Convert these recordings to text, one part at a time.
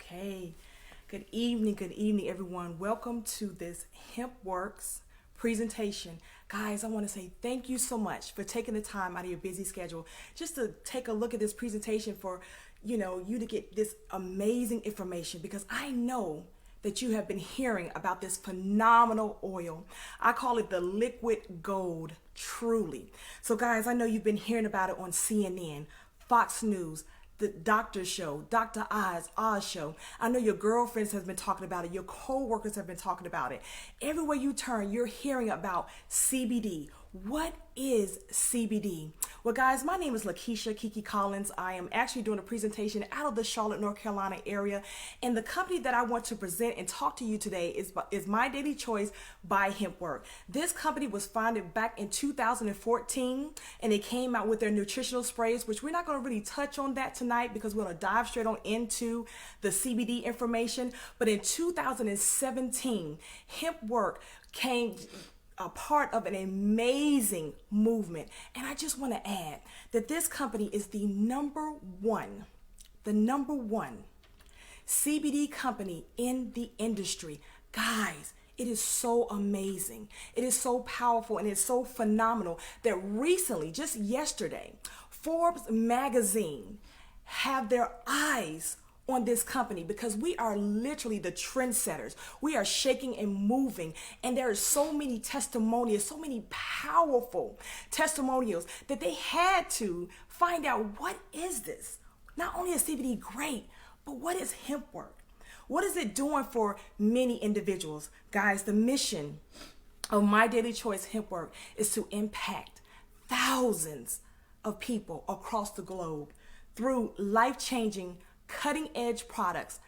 Okay. Good evening, everyone. Welcome to this Hempworx presentation. Guys, I want to say thank you so much for taking the time out of your busy schedule just to take a look at this presentation for, you to get this amazing information because I know that you have been hearing about this phenomenal oil. I call it the liquid gold, truly. So guys, I know you've been hearing about it on CNN, Fox News, the doctor show, Dr. Oz show. I know your girlfriends have been talking about it. Your co-workers have been talking about it. Everywhere you turn, you're hearing about CBD. What is CBD? Well, guys, my name is LaKisha Kiki Collins. I am actually doing a presentation out of the Charlotte, North Carolina area. And the company that I want to present and talk to you today is My Daily Choice by Hempworx. This company was founded back in 2014, and they came out with their nutritional sprays, which we're not going to really touch on that tonight because we're going to dive straight on into the CBD information. But in 2017, Hempworx came a part of an amazing movement. And I just want to add that this company is the number one CBD company in the industry. Guys, it is so amazing. It is so powerful and it's so phenomenal that recently, just yesterday, Forbes magazine have their eyes on this company because we are literally the trendsetters. We are shaking and moving, and there are so many testimonials, so many powerful testimonials that they had to find out, what is this? Not only is CBD great, but what is Hempworx? What is it doing for many individuals? Guys, the mission of My Daily Choice Hempworx is to impact thousands of people across the globe through life-changing, cutting-edge products,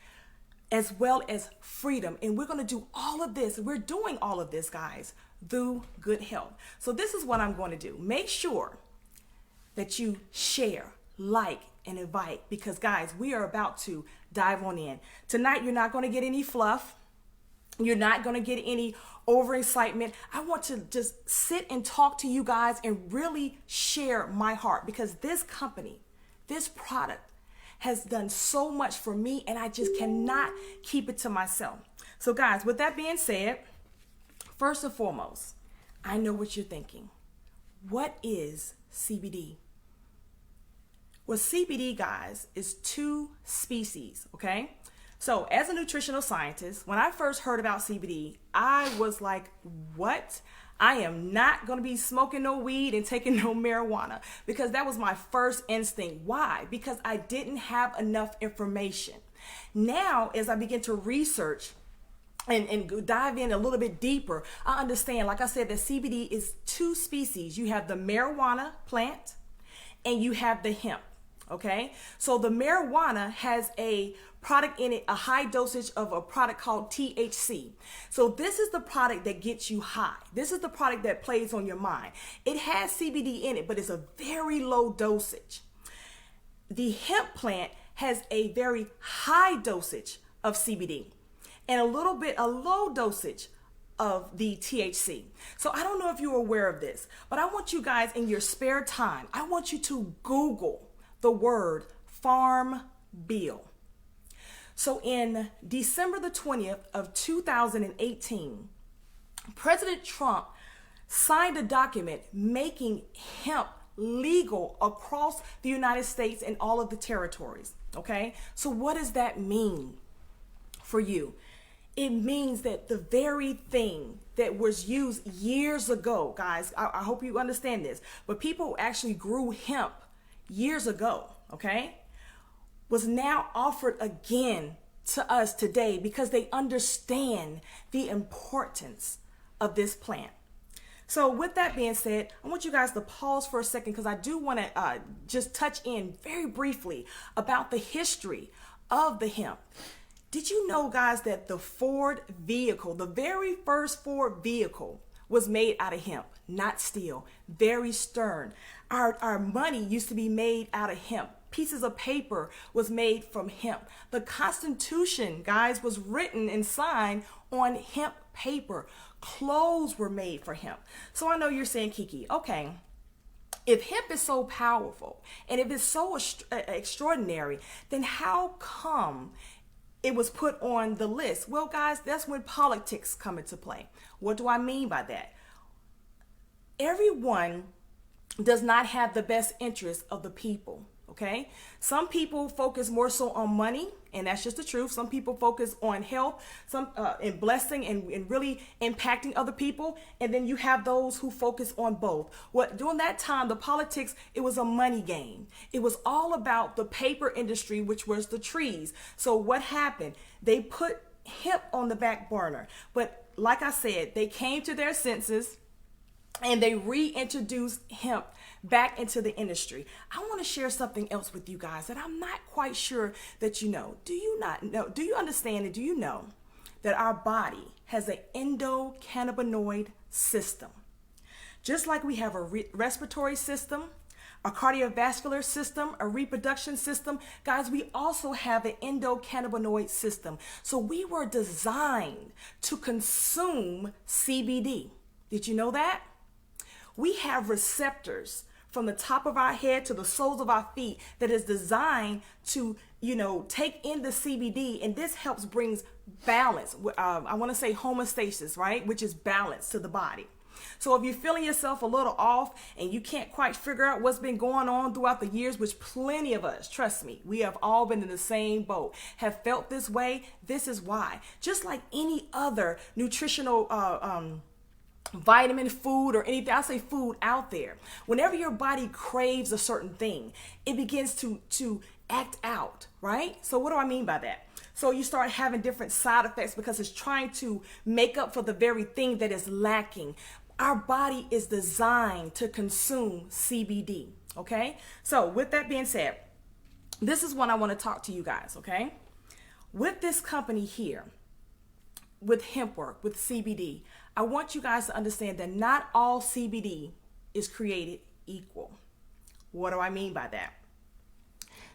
as well as freedom. And we're going to do all of this. We're doing all of this, guys, through good health. So this is what I'm going to do. Make sure that you share, like, and invite, because guys, we are about to dive on in. Tonight, you're not going to get any fluff. You're not going to get any overexcitement. I want to just sit and talk to you guys and really share my heart, because this company, this product, has done so much for me, and I just cannot keep it to myself. So guys, with that being said, first and foremost, I know what you're thinking. What is CBD? Well, CBD, guys, is two species, okay? So as a nutritional scientist, when I first heard about CBD, I was like, what? I am not going to be smoking no weed and taking no marijuana, because that was my first instinct. Why? Because I didn't have enough information. Now, as I begin to research and dive in a little bit deeper, I understand, like I said, that CBD is two species. You have the marijuana plant and you have the hemp. Okay, so the marijuana has a product in it, a high dosage of a product called THC. So this is the product that gets you high. This is the product that plays on your mind. It has CBD in it, but it's a very low dosage. The hemp plant has a very high dosage of CBD and a low dosage of the THC. So I don't know if you're aware of this, but I want you guys, in your spare time, I want you to Google the word Farm Bill. So in December the 20th of 2018, President Trump signed a document making hemp legal across the United States and all of the territories. Okay, so what does that mean for you? It means that the very thing that was used years ago, guys, I hope you understand this, but people actually grew hemp years ago, okay, was now offered again to us today because they understand the importance of this plant. So with that being said, I want you guys to pause for a second, because I do want to just touch in very briefly about the history of the hemp. Did you know, guys, that the Ford vehicle, the very first Ford vehicle, was made out of hemp, not steel? Very stern. Our money used to be made out of hemp. Pieces of paper was made from hemp. The Constitution, guys, was written and signed on hemp paper. Clothes were made for hemp. So I know you're saying, Kiki, okay, if hemp is so powerful and if it's so extraordinary, then how come it was put on the list. Well, guys, that's when politics come into play. What do I mean by that? Everyone does not have the best interest of the people. Okay. Some people focus more so on money, and that's just the truth. Some people focus on health, some and blessing and really impacting other people. And then you have those who focus on both. During that time, the politics, it was a money game. It was all about the paper industry, which was the trees. So what happened? They put hemp on the back burner. But like I said, they came to their senses and they reintroduced hemp back into the industry. I want to share something else with you guys that I'm not quite sure that you know. Do you not know? Do you understand and do you know that our body has an endocannabinoid system? Just like we have a respiratory system, a cardiovascular system, a reproduction system, guys, we also have an endocannabinoid system. So we were designed to consume CBD. Did you know that? We have receptors from the top of our head to the soles of our feet that is designed to, take in the CBD, and this helps brings balance. I want to say homeostasis, right? Which is balance to the body. So if you're feeling yourself a little off and you can't quite figure out what's been going on throughout the years, which plenty of us, trust me, we have all been in the same boat, have felt this way, this is why. Just like any other nutritional vitamin, food, or anything, I say food out there. Whenever your body craves a certain thing, it begins to act out, right? So what do I mean by that? So you start having different side effects because it's trying to make up for the very thing that is lacking. Our body is designed to consume CBD, okay? So with that being said, this is what I want to talk to you guys, okay? With this company here, with Hempworx, with CBD, I want you guys to understand that not all CBD is created equal. What do I mean by that?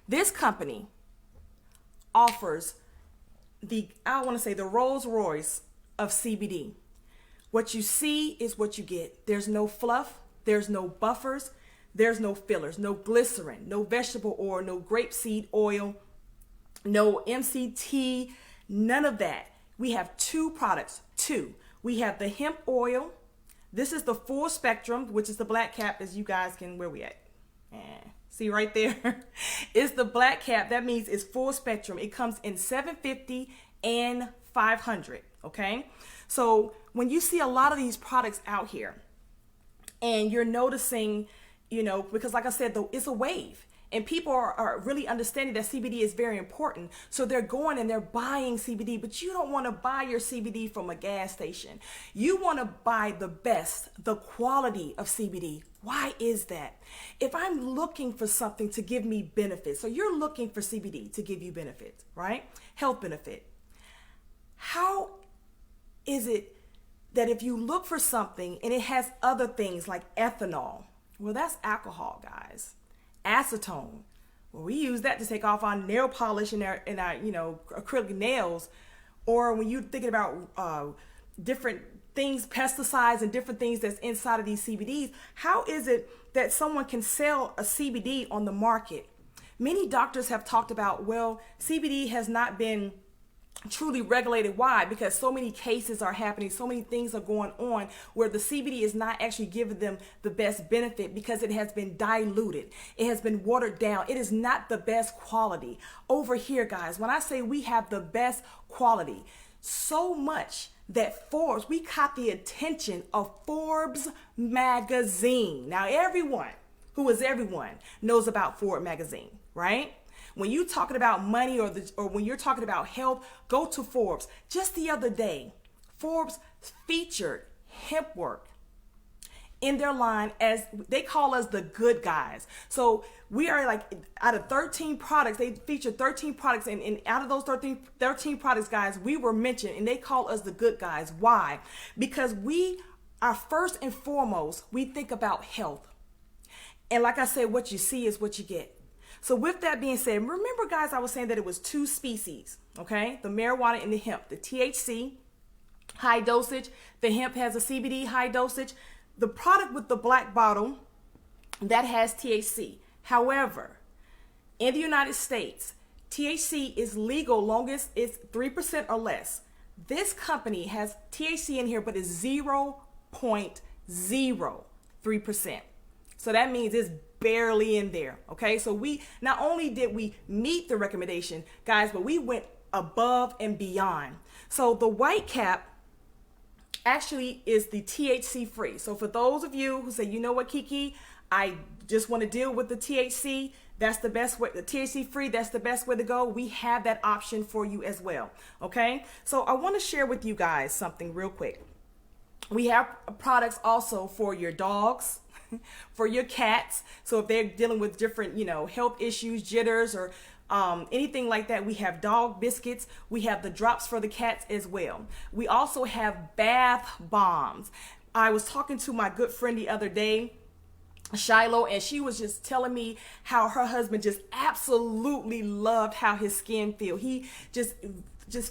This company offers the Rolls Royce of CBD. What you see is what you get. There's no fluff, there's no buffers, there's no fillers, no glycerin, no vegetable oil, no grapeseed oil, no MCT, none of that. We have two products, We have the hemp oil. This is the full spectrum, which is the black cap, as you guys can, where we at? See right there? It's the black cap. That means it's full spectrum. It comes in 750 and 500, okay? So when you see a lot of these products out here and you're noticing, because like I said, though, it's a wave. And people are really understanding that CBD is very important. So they're going and they're buying CBD, but you don't want to buy your CBD from a gas station. You want to buy the best, the quality of CBD. Why is that? If I'm looking for something to give me benefits, so you're looking for CBD to give you benefits, right? Health benefit. How is it that if you look for something and it has other things like ethanol, well, that's alcohol, guys. Acetone, well, we use that to take off our nail polish and our acrylic nails. Or when you're thinking about different things, pesticides and different things that's inside of these CBDs, how is it that someone can sell a CBD on the market? Many doctors have talked about, well, CBD has not been truly regulated. Why? Because so many cases are happening, so many things are going on where the CBD is not actually giving them the best benefit because it has been diluted. It has been watered down. It is not the best quality. Over here, guys, when I say we have the best quality, so much that Forbes, we caught the attention of Forbes magazine. Now, everyone knows about Forbes magazine, right? When you're talking about money or when you're talking about health, go to Forbes. Just the other day, Forbes featured Hempworx in their line as they call us the good guys. So we are like, out of 13 products, they featured 13 products, and out of those 13 products, guys, we were mentioned, and they call us the good guys. Why? Because we are first and foremost, we think about health. And like I said, what you see is what you get. So with that being said, remember, guys, I was saying that it was two species, okay? The marijuana and the hemp, the THC, high dosage. The hemp has a CBD, high dosage. The product with the black bottle, that has THC. However, in the United States, THC is legal long as it's 3% or less. This company has THC in here, but it's 0.03%. So that means it's barely in there. Okay, so we not only did we meet the recommendation, guys, but we went above and beyond. So the white cap actually is the THC free. So for those of you who say, you know what, Kiki, I just want to deal with the THC, that's the best way, the THC free, that's the best way to go. We have that option for you as well. Okay, so I want to share with you guys something real quick. We have products also for your dogs, for your cats. So if they're dealing with different, health issues, jitters, or anything like that, we have dog biscuits. We have the drops for the cats as well. We also have bath bombs. I was talking to my good friend the other day, Shiloh, and she was just telling me how her husband just absolutely loved how his skin feel. He just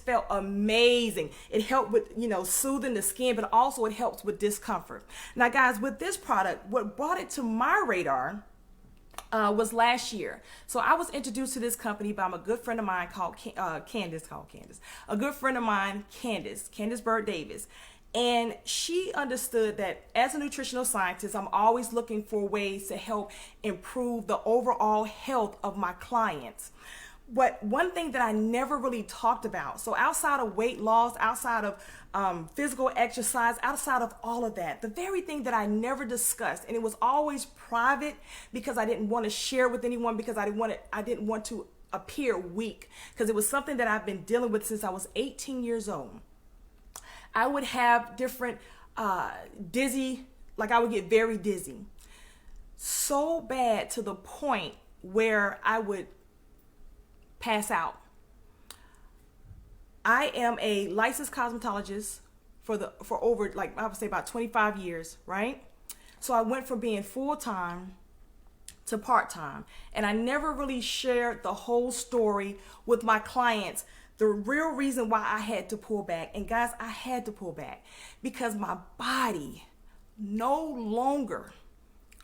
felt amazing. It helped with, soothing the skin, but also it helps with discomfort. Now, guys, with this product, what brought it to my radar was last year. So I was introduced to this company by a good friend of mine called Candace. A good friend of mine, Candace Bird Davis. And she understood that as a nutritional scientist, I'm always looking for ways to help improve the overall health of my clients. But one thing that I never really talked about, so outside of weight loss, outside of physical exercise, outside of all of that, the very thing that I never discussed, and it was always private because I didn't want to share with anyone, because I didn't want to appear weak, because it was something that I've been dealing with since I was 18 years old. I would have different dizzy, like I would get very dizzy, so bad to the point where I would pass out. I am a licensed cosmetologist for over, like I would say, about 25 years, right? So I went from being full-time to part-time, and I never really shared the whole story with my clients. The real reason why I had to pull back, and guys, I had to pull back because my body no longer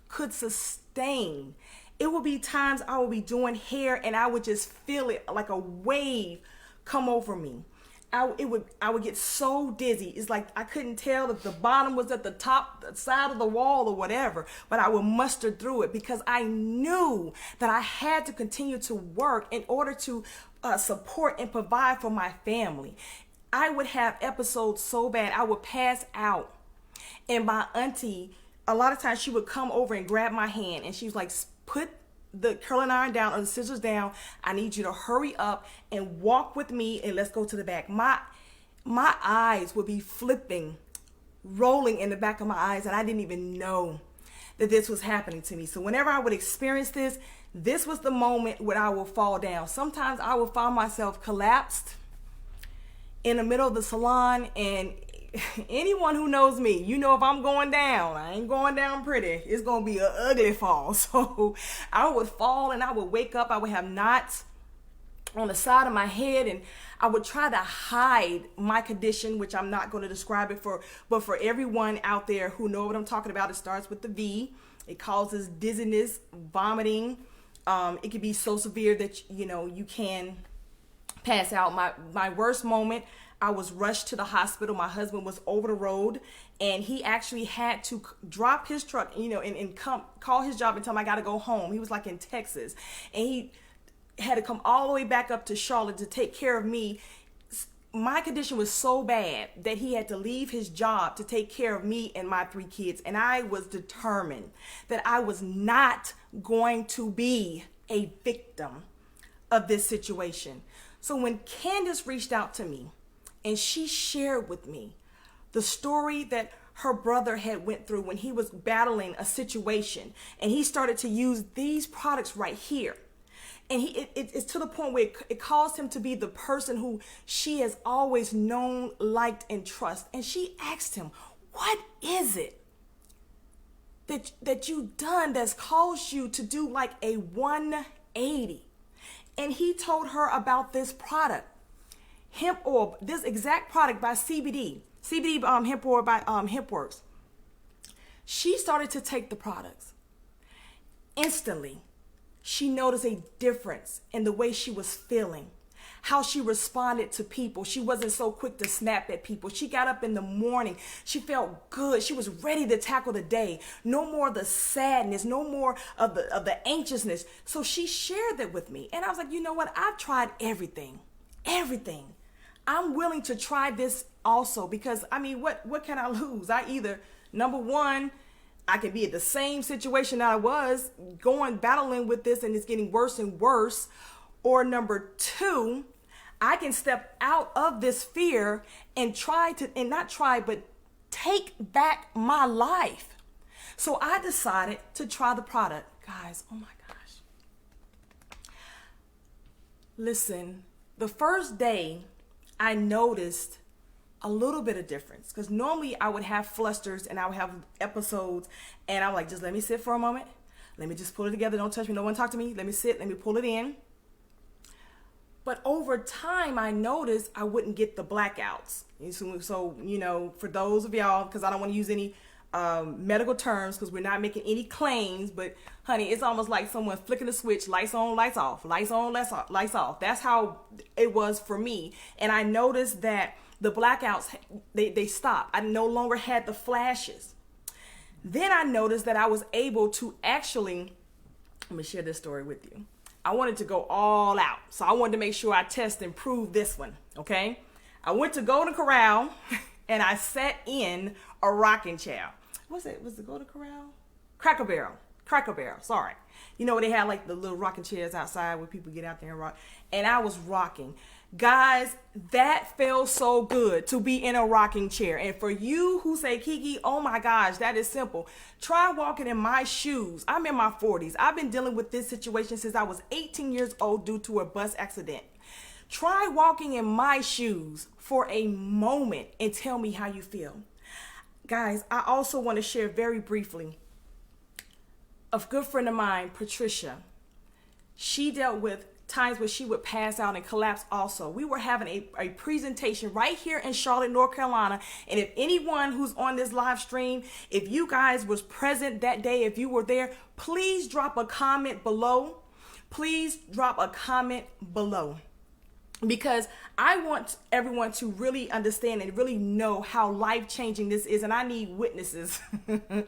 could sustain. It would be times I would be doing hair and I would just feel it like a wave come over me. I would get so dizzy. It's like I couldn't tell if the bottom was at the top, the side of the wall or whatever, but I would muster through it because I knew that I had to continue to work in order to support and provide for my family. I would have episodes so bad I would pass out, and my auntie, a lot of times she would come over and grab my hand and she was like, put the curling iron down or the scissors down. I need you to hurry up and walk with me and let's go to the back. My eyes would be flipping, rolling in the back of my eyes, and I didn't even know that this was happening to me. So whenever I would experience this, this was the moment where I will fall down. Sometimes I will find myself collapsed in the middle of the salon, and anyone who knows me, if I'm going down, I ain't going down pretty. It's going to be an ugly fall. So I would fall and I would wake up. I would have knots on the side of my head, and I would try to hide my condition, which I'm not going to describe it but for everyone out there who know what I'm talking about, it starts with the V. It causes dizziness, vomiting. It can be so severe that, you can pass out. My worst moment, I was rushed to the hospital. My husband was over the road, and he actually had to drop his truck, and call his job and tell him I got to go home. He was like in Texas, and he had to come all the way back up to Charlotte to take care of me. My condition was so bad that he had to leave his job to take care of me and my 3 kids. And I was determined that I was not going to be a victim of this situation. So when Candace reached out to me and she shared with me the story that her brother had went through when he was battling a situation, and he started to use these products right here. And it's to the point where it caused him to be the person who she has always known, liked, and trust. And she asked him, what is it that you've done that's caused you to do like a 180? And he told her about this product, hemp oil, this exact product by CBD hemp oil by Hempworx. She started to take the products. Instantly, she noticed a difference in the way she was feeling, how she responded to people. She wasn't so quick to snap at people. She got up in the morning. She felt good. She was ready to tackle the day. No more of the sadness, no more of the anxiousness. So she shared that with me. And I was like, you know what? I've tried everything. Everything. I'm willing to try this also because, I mean, what can I lose? I either, number one, I could be at the same situation that I was battling with this and it's getting worse and worse. Or number two, I can step out of this fear and but take back my life. So I decided to try the product. Guys, oh my gosh. Listen, the first day I noticed a little bit of difference because normally I would have flusters and I would have episodes and I'm like, just let me sit for a moment. Let me just pull it together. Don't touch me. No one talk to me. Let me sit. Let me pull it in. But over time, I noticed I wouldn't get the blackouts. So, you know, for those of y'all, because I don't want to use any medical terms because we're not making any claims, but honey, it's almost like someone flicking the switch, lights on, lights off, lights on, lights off. That's how it was for me. And I noticed that the blackouts, they stopped. I no longer had the flashes. Then I noticed that I was able to actually, let me share this story with you. I wanted to go all out. So I wanted to make sure I test and prove this one, okay? I went to Golden Corral and I sat in a rocking chair. Was it the Golden Corral? Cracker Barrel, sorry. You know, they had like the little rocking chairs outside where people get out there and rock. And I was rocking. Guys, that felt so good to be in a rocking chair. And for you who say, Kiki, oh my gosh, that is simple. Try walking in my shoes. I'm in my 40s. I've been dealing with this situation since I was 18 years old due to a bus accident. Try walking in my shoes for a moment and tell me how you feel. Guys, I also want to share very briefly a good friend of mine, Patricia. She dealt with times where she would pass out and collapse also. We were having a presentation right here in Charlotte, North Carolina. And if anyone who's on this live stream, if you guys was present that day, if you were there, please drop a comment below. Please drop a comment below. Because I want everyone to really understand and really know how life-changing this is. And I need witnesses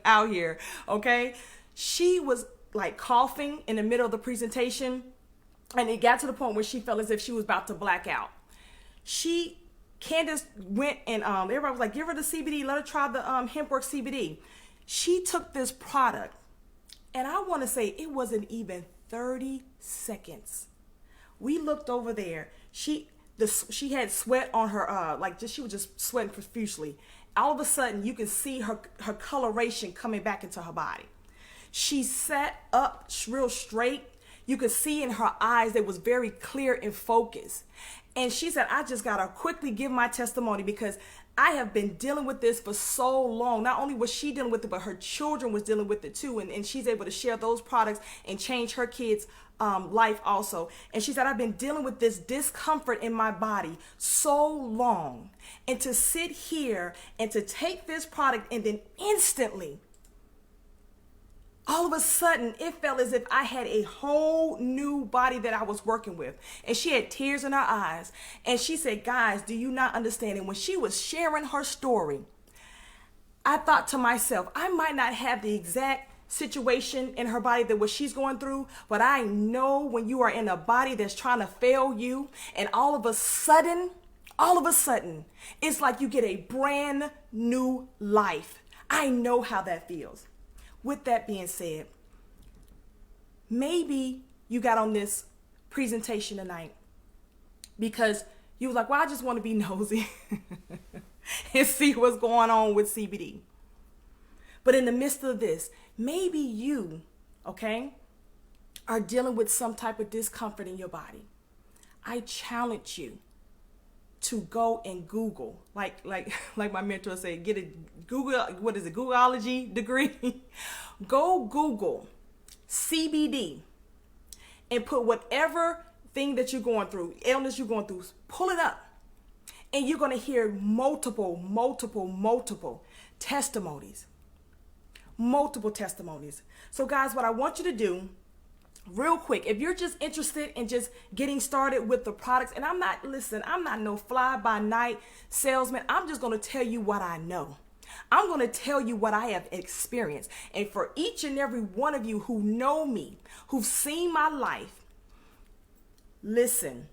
out here, okay? She was like coughing in the middle of the presentation. And it got to the point where she felt as if she was about to black out. Candace went and everybody was like, give her the CBD, let her try the Hempworx CBD. She took this product, and I want to say it wasn't even 30 seconds. We looked over there. She had sweat on her, she was just sweating profusely. All of a sudden, you can see her coloration coming back into her body. She sat up real straight. You could see in her eyes that was very clear and focused. And she said, I just got to quickly give my testimony because I have been dealing with this for so long. Not only was she dealing with it, but her children was dealing with it too. And she's able to share those products and change her kids' life also. And she said, I've been dealing with this discomfort in my body so long. And to sit here and to take this product and then instantly, all of a sudden, it felt as if I had a whole new body that I was working with. And she had tears in her eyes. And she said, guys, do you not understand? And when she was sharing her story, I thought to myself, I might not have the exact situation in her body that what she's going through, but I know when you are in a body that's trying to fail you, and all of a sudden, it's like you get a brand new life. I know how that feels. With that being said, maybe you got on this presentation tonight because you was like, well, I just want to be nosy and see what's going on with CBD. But in the midst of this, maybe you, okay, are dealing with some type of discomfort in your body. I challenge you to go and Google, like my mentor said, get a Googleology degree. Go Google CBD and put whatever thing that you're going through, illness you're going through, pull it up. And you're going to hear multiple testimonies. So guys, what I want you to do, real quick, if you're just interested in just getting started with the products, and I'm not no fly by night salesman. I'm just going to tell you what I know. I'm going to tell you what I have experienced. And for each and every one of you who know me, who've seen my life, listen,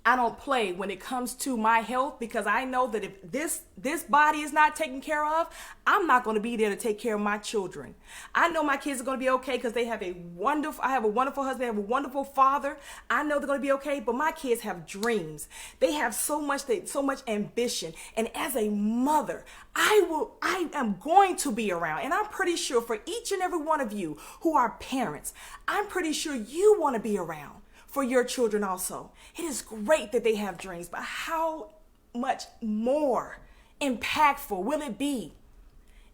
I don't play when it comes to my health, because I know that if this body is not taken care of, I'm not going to be there to take care of my children. I know my kids are going to be okay because I have a wonderful husband, I have a wonderful father. I know they're going to be okay, but my kids have dreams. They have so much ambition. And as a mother, I am going to be around. And I'm pretty sure for each and every one of you who are parents, I'm pretty sure you want to be around for your children also. It is great that they have dreams, but how much more impactful will it be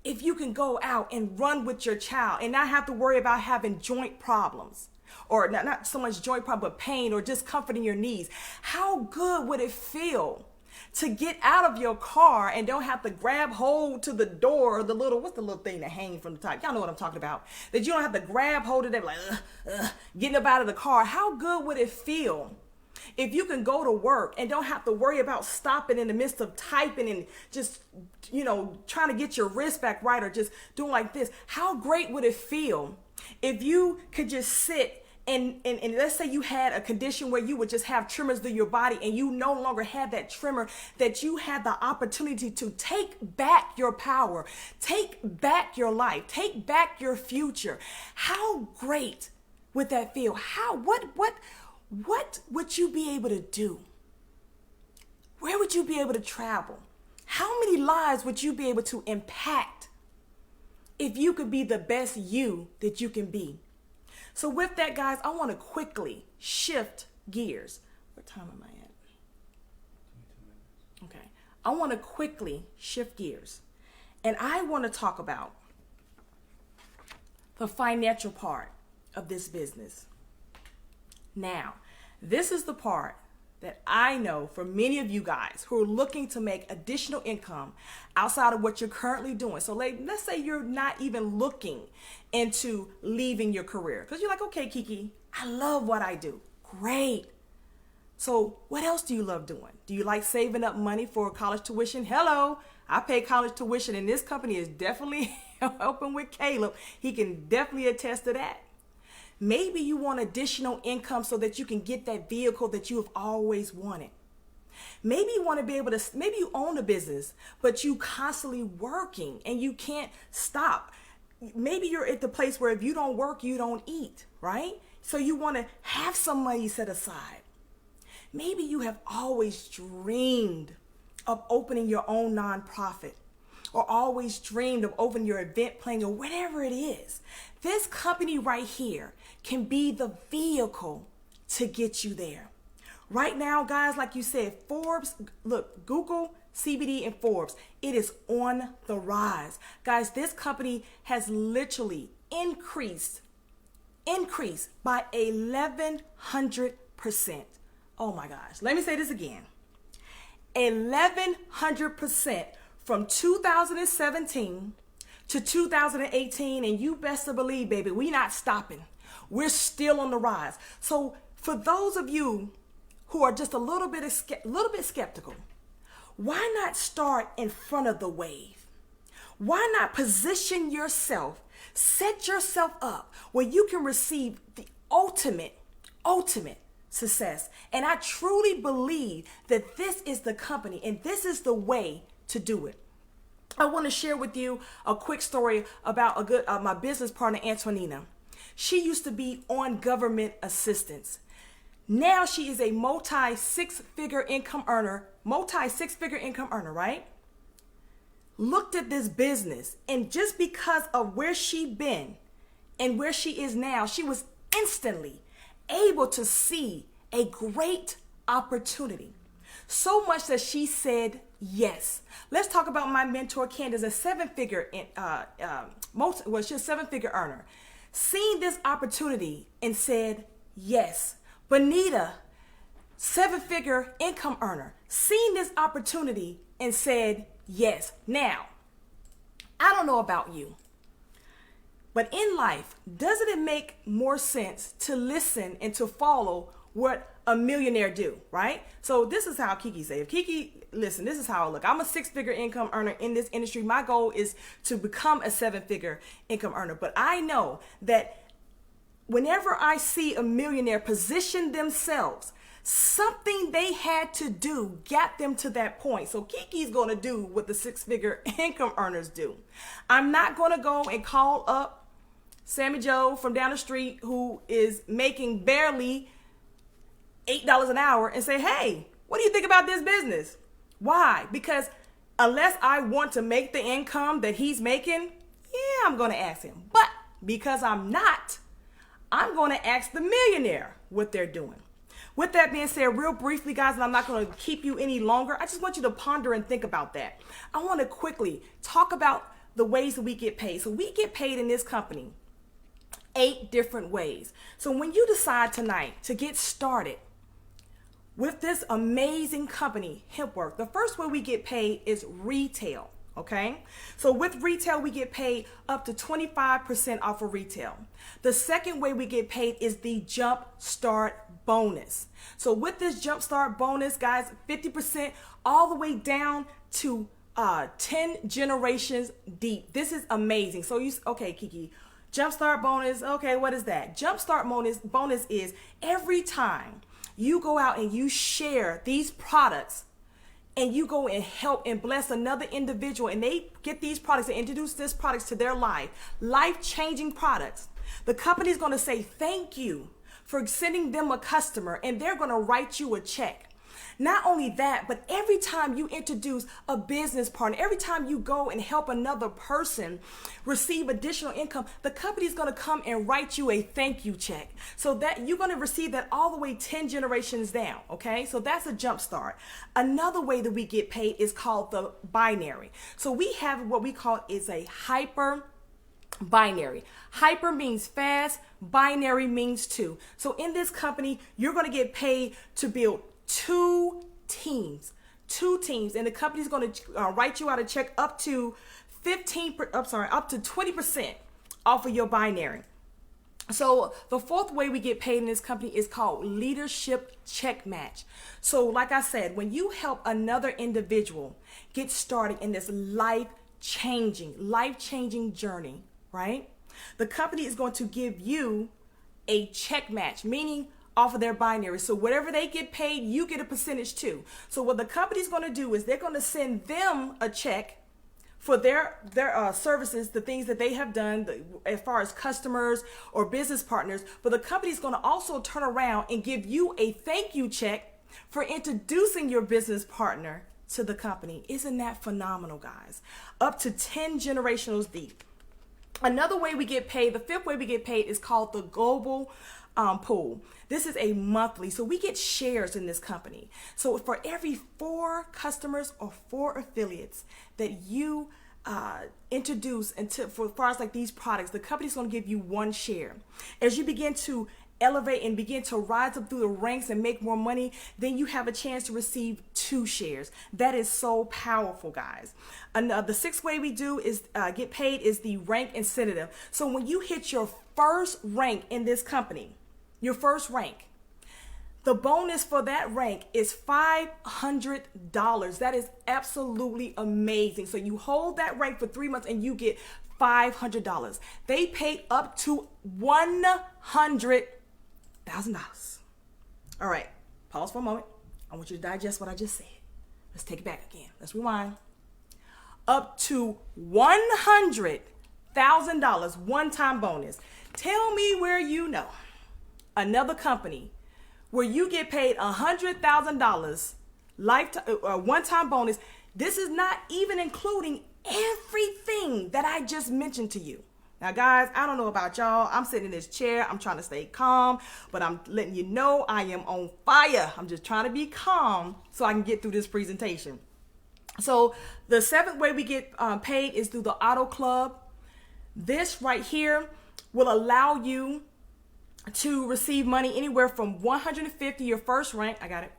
if you can go out and run with your child and not have to worry about having joint problems, or not so much joint problem, but pain or discomfort in your knees? How good would it feel to get out of your car and don't have to grab hold to the door, or what's the little thing that hangs from the top? Y'all know what I'm talking about. That you don't have to grab hold of that, like, getting up out of the car. How good would it feel if you can go to work and don't have to worry about stopping in the midst of typing and just, trying to get your wrist back right, or just doing like this? How great would it feel if you could just sit and let's say you had a condition where you would just have tremors through your body, and you no longer had that tremor, that you had the opportunity to take back your power, take back your life, take back your future. How great would that feel? What would you be able to do? Where would you be able to travel? How many lives would you be able to impact if you could be the best you that you can be? So with that, guys, I want to quickly shift gears. What time am I at? 22 minutes. Okay. I want to quickly shift gears. And I want to talk about the financial part of this business. Now, this is the part that I know for many of you guys who are looking to make additional income outside of what you're currently doing. So let's say you're not even looking into leaving your career, because you're like, okay, Kiki, I love what I do. Great. So what else do you love doing? Do you like saving up money for college tuition? Hello, I pay college tuition, and this company is definitely helping with Caleb. He can definitely attest to that. Maybe you want additional income so that you can get that vehicle that you have always wanted. Maybe you want to be able to, maybe you own a business, but you constantly working and you can't stop. Maybe you're at the place where if you don't work, you don't eat, right? So you want to have some money set aside. Maybe you have always dreamed of opening your own nonprofit, or always dreamed of opening your event planning, or whatever it is. This company right here can be the vehicle to get you there. Right now, guys, like you said, Forbes, look, Google CBD and Forbes, it is on the rise. Guys, this company has literally increased by 1,100%. Oh my gosh, let me say this again. 1,100% from 2017 to 2018, and you best to believe, baby, we not stopping. We're still on the rise. So for those of you who are just a little bit skeptical, why not start in front of the wave? Why not position yourself, set yourself up where you can receive the ultimate success? And I truly believe that this is the company and this is the way to do it. I want to share with you a quick story about my business partner, Antonina. She used to be on government assistance. Now she is a multi-six-figure income earner, right? Looked at this business, and just because of where she been and where she is now, she was instantly able to see a great opportunity. So much that she said yes. Let's talk about my mentor, Candace, a seven-figure earner. Seen this opportunity and said yes. Bonita, seven-figure income earner, seen this opportunity and said yes. Now, I don't know about you. But in life, doesn't it make more sense to listen and to follow what a millionaire do, right? So this is how Kiki say. If Kiki, listen, this is how I look. I'm a 6-figure income earner in this industry. My goal is to become a 7-figure income earner. But I know that whenever I see a millionaire position themselves, something they had to do got them to that point. So Kiki's going to do what the 6-figure income earners do. I'm not going to go and call up Sammy Joe from down the street who is making barely $8 an hour and say, hey, what do you think about this business? Why? Because unless I want to make the income that he's making, yeah, I'm going to ask him. But because I'm not, I'm going to ask the millionaire what they're doing. With that being said, real briefly, guys, and I'm not going to keep you any longer, I just want you to ponder and think about that. I want to quickly talk about the ways that we get paid. So we get paid in this company 8 different ways. So when you decide tonight to get started with this amazing company, Hempworx, the first way we get paid is retail. Okay, so with retail, we get paid up to 25% off of retail. The second way we get paid is the jump start bonus. So with this jump start bonus, guys, 50% all the way down to 10 generations deep. This is amazing. So okay, Kiki, jump start bonus. Okay, what is that? Jump start bonus is every time you go out and you share these products and you go and help and bless another individual and they get these products and introduce these products to their life-changing products, the company's going to say thank you for sending them a customer and they're going to write you a check. Not only that, but every time you introduce a business partner, every time you go and help another person receive additional income, the company's going to come and write you a thank you check. So that you're going to receive that all the way 10 generations down. Okay, so that's a jump start. Another way that we get paid is called the binary. So we have what we call is a hyper binary. Hyper means fast, binary means 2. So in this company, you're going to get paid to build two teams, and the company's going to write you out a check up to 20% off of your binary. So the fourth way we get paid in this company is called leadership check match. So like I said, when you help another individual get started in this life-changing journey, right? The company is going to give you a check match, meaning off of their binary. So whatever they get paid, you get a percentage too. So what the company's going to do is they're going to send them a check for their services, the things that they have done as far as customers or business partners. But the company's going to also turn around and give you a thank you check for introducing your business partner to the company. Isn't that phenomenal, guys? Up to 10 generationals deep. Another way we get paid, the fifth way we get paid is called the global pool. This is a monthly, so we get shares in this company. So for every 4 customers or 4 affiliates that you introduce into, for as far as like these products, the company's going to give you 1 share. As you begin to elevate and begin to rise up through the ranks and make more money, then you have a chance to receive 2 shares. That is so powerful, guys. The 6th way we do is get paid is the rank incentive. So when you hit your first rank in this company, your first rank, the bonus for that rank is $500. That is absolutely amazing. So you hold that rank for 3 months and you get $500. They pay up to $100,000. All right, pause for a moment. I want you to digest what I just said. Let's take it back again. Let's rewind. Up to $100,000 one-time bonus. Tell me where you know another company where you get paid $100,000 one-time bonus. This is not even including everything that I just mentioned to you. Now, guys, I don't know about y'all. I'm sitting in this chair. I'm trying to stay calm, but I'm letting you know I am on fire. I'm just trying to be calm so I can get through this presentation. So the 7th way we get paid is through the Auto Club. This right here will allow you to receive money anywhere from $150, your first rank, I got it,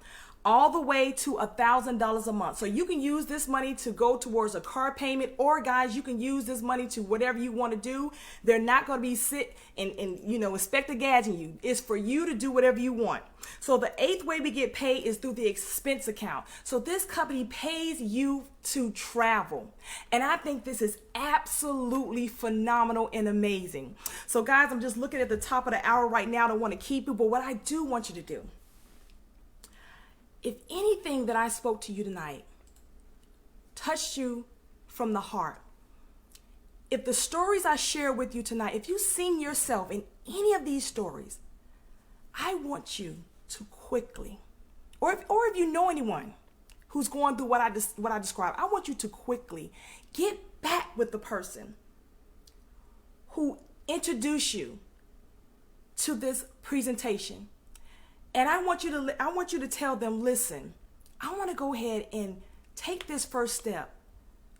all the way to $1,000 a month. So you can use this money to go towards a car payment, or guys, you can use this money to whatever you want to do. They're not going to be sit and inspect the gadget you. It's for you to do whatever you want. So the 8th way we get paid is through the expense account. So this company pays you to travel. And I think this is absolutely phenomenal and amazing. So guys, I'm just looking at the top of the hour right now. I don't want to keep you, but what I do want you to do, if anything that I spoke to you tonight touched you from the heart, if the stories I share with you tonight, if you've seen yourself in any of these stories, I want you to quickly, or if you know anyone who's going through what I described, I want you to quickly get back with the person who introduced you to this presentation. And I want you to tell them, listen, I want to go ahead and take this first step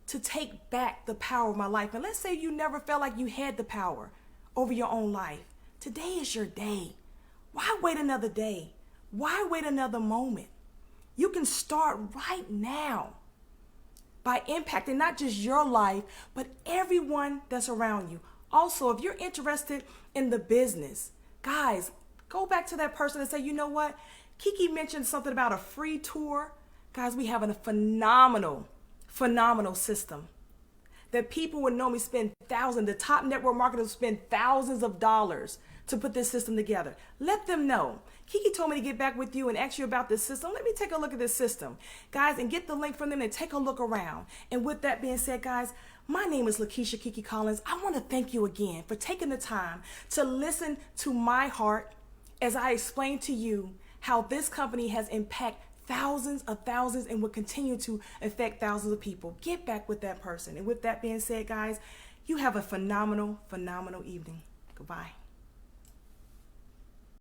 to take back the power of my life. And let's say you never felt like you had the power over your own life. Today is your day. Why wait another day? Why wait another moment? You can start right now by impacting not just your life, but everyone that's around you. Also, if you're interested in the business, guys, go back to that person and say, you know what? Kiki mentioned something about a free tour. Guys, we have a phenomenal system that people would normally spend thousands. The top network marketers spend thousands of dollars to put this system together. Let them know. Kiki told me to get back with you and ask you about this system. Let me take a look at this system, guys, and get the link from them and take a look around. And with that being said, guys, my name is LaKisha Kiki Collins. I want to thank you again for taking the time to listen to my heart as I explain to you how this company has impacted thousands of thousands and will continue to affect thousands of people. Get back with that person. And with that being said, guys, you have a phenomenal evening. Goodbye.